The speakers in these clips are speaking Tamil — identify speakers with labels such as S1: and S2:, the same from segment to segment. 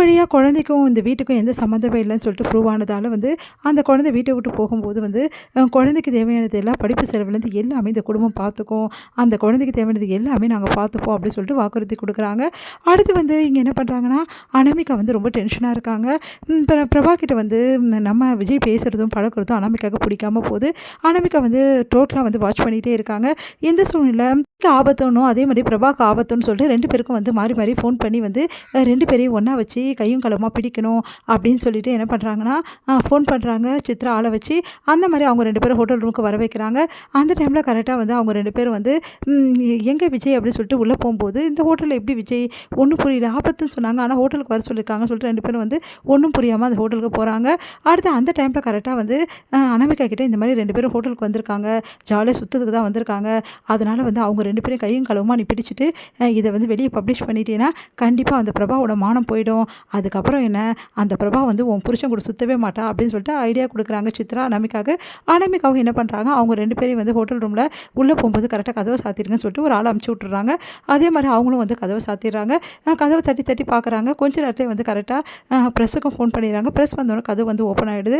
S1: வழியாக குழந்தைக்கும் இந்த வீட்டுக்கும் எந்த சம்மந்தமே இல்லைன்னு சொல்லிட்டு ப்ரூவ் ஆனதால் அந்த குழந்தை வீட்டை விட்டு போகும்போது குழந்தைக்கு தேவையானது எல்லாம் படிப்பு செலவுலேருந்து எல்லாமே இந்த குடும்பம் பார்த்துக்கும், அந்த குழந்தைக்கு தேவையானது எல்லாமே நாங்கள் பார்த்துப்போம் அப்படின்னு சொல்லிட்டு வாக்குறுதி கொடுக்குறாங்க. அடுத்து இங்கே என்ன பண்ணுறாங்கன்னா, அனாமிகா ரொம்ப டென்ஷனாக இருக்காங்க. பிரபா கிட்ட நம்ம விஜய் பேசுகிறதும் பழக்கிறதும் அனாமிகாவுக்கு பிடிக்காம போகுது. அனாமிகா டோட்டலாக வாட்ச் பண்ணிகிட்டே இருக்காங்க. இந்த சூழ்நிலை ஆபத்துன்னும் அதே மாதிரி பிரபாக்கு ஆபத்துன்னு சொல்லிட்டு 2 பேருக்கும் மாறி மாறி ஃபோன் பண்ணி 2 பேரையும் ஒன்றா வச்சு கையும் களமாக பிடிக்கணும் அப்படின்னு சொல்லிட்டு என்ன பண்ணுறாங்கன்னா, ஃபோன் பண்ணுறாங்க. சித்ரா ஆளை வச்சு அந்த மாதிரி அவங்க 2 பேரும் ஹோட்டல் ரூமுக்கு வர வைக்கிறாங்க. அந்த டைமில் கரெக்டாக அவங்க 2 பேரும் எங்கே விஜய் அப்படின்னு சொல்லிட்டு உள்ளே போகும்போது, இந்த ஹோட்டலில் எப்படி விஜய் ஒன்றும் புரியல, ஆபத்துன்னு சொன்னாங்க, ஆனால் ஹோட்டலுக்கு வர சொல்லியிருக்காங்கன்னு சொல்லிட்டு 2 பேரும் ஒன்றும் புரியாமல் அந்த ஹோட்டலுக்கு போகிறாங்க. அடுத்து அந்த டைமில் கரெக்டாக அனாமிகா கிட்டே இந்த மாதிரி 2 பேரும் ஹோட்டலுக்கு வந்திருக்காங்க, ஜாலியாக சுற்றத்துக்கு தான் வந்திருக்காங்க, அதனால் அவங்க 2 பேரும் கையும் களவுமா நீ பிடிச்சிட்டு இதை வெளியே பப்ளிஷ் பண்ணிட்டேன்னா கண்டிப்பாக அந்த பிரபாவோட மானம் போயிடும், அதுக்கப்புறம் என்ன அந்த பிரபா உன் புருஷன் கூட சுற்றவே மாட்டா அப்படின்னு சொல்லிட்டு ஐடியா கொடுக்குறாங்க சித்ரா அனாமிகாவுக்கு. அனாமிகாவும் என்ன பண்ணுறாங்க, அவங்க 2 பேரையும் ஹோட்டல் ரூமில் உள்ளே போகும்போது கரெக்டாக கதவை சாத்திருங்கன்னு சொல்லிட்டு ஒரு ஆள் அமுச்சு விட்டுறாங்க. அதே மாதிரி அவங்களும் கதவை சாத்திடுறாங்க. கதவை தட்டி தட்டி பார்க்குறாங்க. கொஞ்ச நேரத்தில் கரெக்டாக ப்ரெஸ்ஸுக்கும் ஃபோன் பண்ணிடுறாங்க. ப்ரெஸ் வந்தோடனே கதவு ஓப்பன் ஆகிடுது.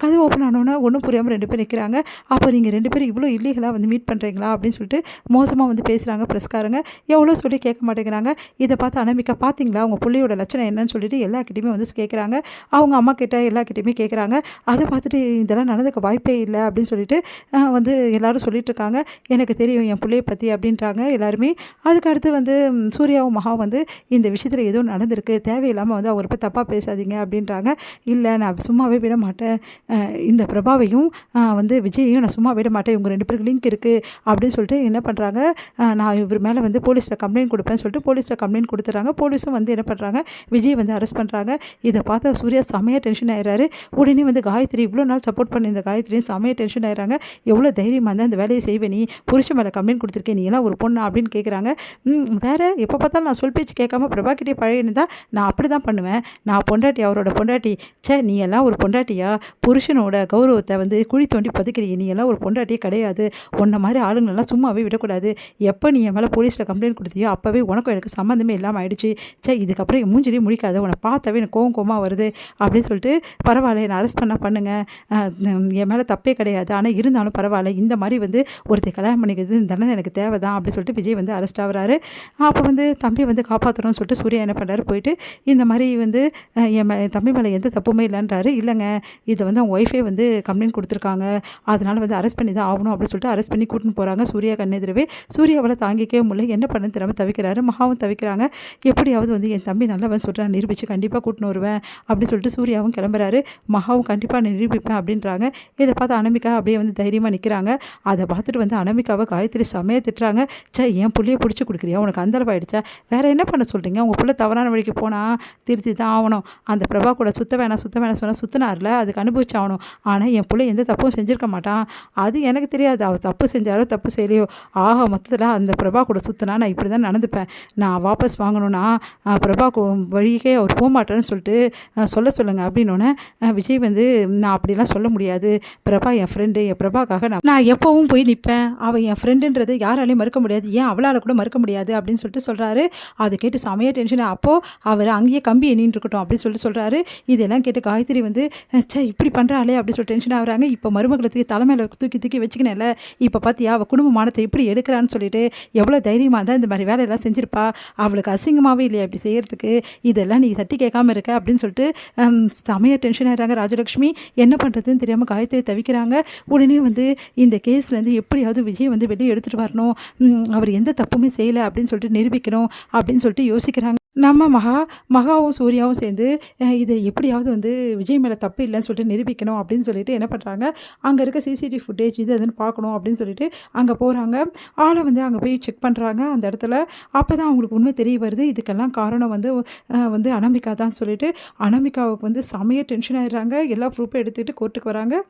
S1: கதவு ஓப்பன் ஆனோன்னே ஒன்றும் புரியாமல் 2 பேர் நிற்கிறாங்க. அப்போ நீங்கள் 2 பேரும் இவ்வளோ இல்லீகலாக மீட் பண்ணுறீங்களா அப்படின்னு சொல்லிட்டு மோசமாக பேசுகிறாங்க ப்ரெஸ்காரங்க. எவ்வளோ சொல்லி கேட்க மாட்டேங்கிறாங்க. இதை பார்த்து அனாமிகா, பார்த்தீங்களா உங்கள் பிள்ளையோட லட்சணம் என்னன்னு சொல்லிட்டு எல்லாக்கிட்டையுமே கேட்குறாங்க. அவங்க அம்மா கிட்ட எல்லாக்கிட்டையுமே கேட்குறாங்க. அதை பார்த்துட்டு இதெல்லாம் நடந்துக்க வாய்ப்பே இல்லை அப்படின்னு சொல்லிட்டு எல்லாரும் சொல்லிட்டு இருக்காங்க. எனக்கு தெரியும் என் பிள்ளையை பற்றி அப்படின்றாங்க எல்லாருமே. அதுக்கு அடுத்து சூர்யாவும் மகாவும் இந்த விஷயத்தில் ஏதோ நடந்திருக்கு, தேவையில்லாமல் அவரை போய் தப்பாக பேசாதீங்க அப்படின்றாங்க. இல்லை நான் சும்மாவே விட மாட்டேன், இந்த பிரபாவையும் விஜயையும் நான் சும்மா விட மாட்டேன், இவங்க 2 பேருக்கு லிங்க் இருக்குது அப்படின்னு சொல்லிட்டு என்ன பண்ணுறாங்க, நான் இவர் மேலே போலீஸில் கம்ப்ளைண்ட் கொடுப்பேன்னு சொல்லிட்டு போலீஸில் கம்ப்ளைண்ட் கொடுத்துறாங்க. போலீஸும் என்ன பண்ணுறாங்க, விஜய் அரெஸ்ட் பண்ணுறாங்க. இதை பார்த்து சூர்யா செமையாக டென்ஷன் ஆயிடுறாரு. உடனே காயத்ரி இவ்வளோ நாள் சப்போர்ட் பண்ணி இந்த காயத்ரியும் செமையாக டென்ஷன் ஆயிடுறாங்க. எவ்வளோ தைரியமாக இருந்தால் இந்த வேலையை செய்வே, நீ புருஷன் மேலே கம்ப்ளைண்ட் கொடுத்துருக்கேன், நீ எல்லாம் ஒரு பொண்ணு அப்படின்னு கேட்குறாங்க. வேறு எப்போ பார்த்தாலும் நான் சொல் பேச்சு கேட்காம பிரபா கிட்டே பழகினதா, நான் அப்படி தான் பண்ணுவேன், நான் பொண்டாட்டி அவரோட பொண்டாட்டி, நீ எல்லாம் ஒரு பொண்டாட்டியா, புருஷனோட கௌரவத்தை குழி தோண்டி பதுக்கிறீங்க, நீ எல்லாம் ஒரு பொண்டாட்டியே கிடையாது, உன்ன மாதிரி ஆளுங்களெல்லாம் சும்மாவே விடக்கூடாது, எப்போ நீ என் மேலே போலீஸில் கம்ப்ளைண்ட் கொடுத்தியோ அப்போவே உனக்கும் எனக்கு சம்மந்தமே இல்லாமல் ஆயிடுச்சு, இதுக்கப்புறம் என் மூஞ்சிலே முடிக்காத, உன்னை பார்த்தாவே எனக்கு கோவமாக வருது அப்படின்னு சொல்லிட்டு, பரவாயில்ல என்னை அரெஸ்ட் பண்ணுங்கள், என் மேலே தப்பே கிடையாது, ஆனால் இருந்தாலும் பரவாயில்ல, இந்த மாதிரி ஒருத்தர் கல்யாணம் பண்ணிக்கிறது தண்டனை எனக்கு தேவை தான் அப்படின்னு சொல்லிட்டு விஜய் அரெஸ்ட் ஆகிறாரு. அப்போ தம்பி காப்பாற்றணும்னு சொல்லிட்டு சூர்யா என்ன பண்ணுறாரு, போயிட்டு இந்த மாதிரி என் தம்பி மேலே எந்த தப்புமே இல்லைன்றாரு. இல்லைங்க, இதை அவங்க ஒய்ஃபே கம்ப்ளைண்ட் கொடுத்துருக்காங்க, அதனால் அரெஸ்ட் பண்ணி தான் ஆகணும் அப்படின்னு சொல்லிட்டு அரெஸ்ட் பண்ணி கூட்டின்னு போகிறாங்க சூர்யா கண்ணெதிரவே. சூர்யாவால் தாங்கிக்கவே முடியல, என்ன பண்ண தெரியாமல் தவிக்கிறாரு. மகாவும் தவிக்கிறாங்க. எப்படியாவது என் தம்பி நல்லவன் சொல்கிறேன், நிரூபித்து கண்டிப்பாக கூட்டின்னு வருவேன் அப்படின்னு சொல்லிட்டு சூர்யாவும் கிளம்புறாரு. மகாவும் கண்டிப்பாக நிரூபிப்பேன் அப்படின்றாங்க. இதை பார்த்து அனாமிகா அப்படியே தைரியமாக நிற்கிறாங்க. அதை பார்த்துட்டு அனாமிகாவை காயத்ரி செமையாக திட்டுறாங்க. என் பிள்ளையை பிடிச்சி கொடுக்குறியா, உனக்கு அந்தளவு ஆகிடுச்சா, வேறு என்ன பண்ண சொல்கிறீங்க, உங்கள் பிள்ளை தவறான வழிக்கு போனால் திருத்தி தான் ஆகணும், அந்த பிரபா கூட சுத்த வேணாம் சொன்னால் சுற்றினார்ல, அதுக்கு அனுபவிச்சு ஆகணும், ஆனால் என் பிள்ளை எந்த தப்பும் செஞ்சுருக்க மாட்டான், அது எனக்கு தெரியாது, அவர் தப்பு செஞ்சாரோ தப்பு செய்யலையோ, மொத்தத்தில் அந்த பிரபா கூட சுற்றினா நான் இப்படி தான் நடந்துப்பேன், நான் வாபஸ் வாங்கணும்னா பிரபா வழிக்கே அவர் போக மாட்டேன்னு சொல்லிட்டு சொல்லுங்கள் அப்படின்னோடனே விஜய் நான் அப்படிலாம் சொல்ல முடியாது, பிரபா என் ஃப்ரெண்டு, என் பிரபாக்காக நான் எப்போவும் போய் நிற்பேன், அவள் என் ஃப்ரெண்டுன்றது யாராலையும் மறுக்க முடியாது, ஏன் அவளால் கூட மறுக்க முடியாது அப்படின்னு சொல்லிட்டு சொல்கிறாரு. அதை கேட்டு செமையாக டென்ஷன், அப்போது அவர் அங்கேயே கம்பி எண்ணின்னு இருக்கட்டும் அப்படின்னு சொல்லிட்டு சொல்கிறாரு. இதெல்லாம் கேட்டு காயத்ரி இப்படி பண்ணுறாளே அப்படின்னு சொல்லிட்டு டென்ஷன் ஆகுறாங்க. இப்போ மருமகளுக்கு தலைமையில் தூக்கி தூக்கி வச்சுக்கினேன்ல, இப்போ பார்த்தியா அவள் குடும்ப மானத்தை எப்படி எடுக்கிறான்னு சொல்லிட்டு எவ்வளோ தைரியமாக தான் இந்த மாதிரி வேலையெல்லாம் செஞ்சுருப்பா, அவளுக்கு அசிங்கமாகவே இல்லையா இப்படி செய்கிறதுக்கு, இதெல்லாம் நீ தட்டி கேட்காம இருக்க அப்படின்னு சொல்லிட்டு செமையாக டென்ஷன் ஆகிறாங்க. ராஜலக்ஷ்மி என்ன பண்ணுறதுன்னு தெரியாமல் காயத்ரி தவிக்கிறாங்க. உடனே இந்த கேஸ்லேருந்து எப்படியாவது விஜய் வெளியே எடுத்துகிட்டு வரணும், அவர் எந்த தப்புமே செய்யலை அப்படின்னு சொல்லிட்டு நிரூபிக்கணும் அப்படின்னு சொல்லிட்டு யோசிக்கிறாங்க. நம்ம மகாவும் சூர்யாவும் சேர்ந்து இதை எப்படியாவது விஜய் மேலே தப்பு இல்லைன்னு சொல்லிட்டு நிரூபிக்கணும் அப்படின்னு சொல்லிட்டு என்ன பண்ணுறாங்க, அங்கே இருக்க சிசிடிவி ஃபுட்டேஜ் இது அதுன்னு பார்க்கணும் அப்படின்னு சொல்லிட்டு அங்கே போகிறாங்க. ஆளை அங்கே போய் செக் பண்ணுறாங்க அந்த இடத்துல. அப்போ தான் அவங்களுக்கு உண்மை தெரிய வருது, இதுக்கெல்லாம் காரணம் அனாமிகா தான் சொல்லிட்டு. அனாமிகாவுக்கு செமையாக டென்ஷன் ஆகிடுறாங்க. எல்லா ப்ரூஃபும் எடுத்துகிட்டு கோர்ட்டுக்கு வராங்க.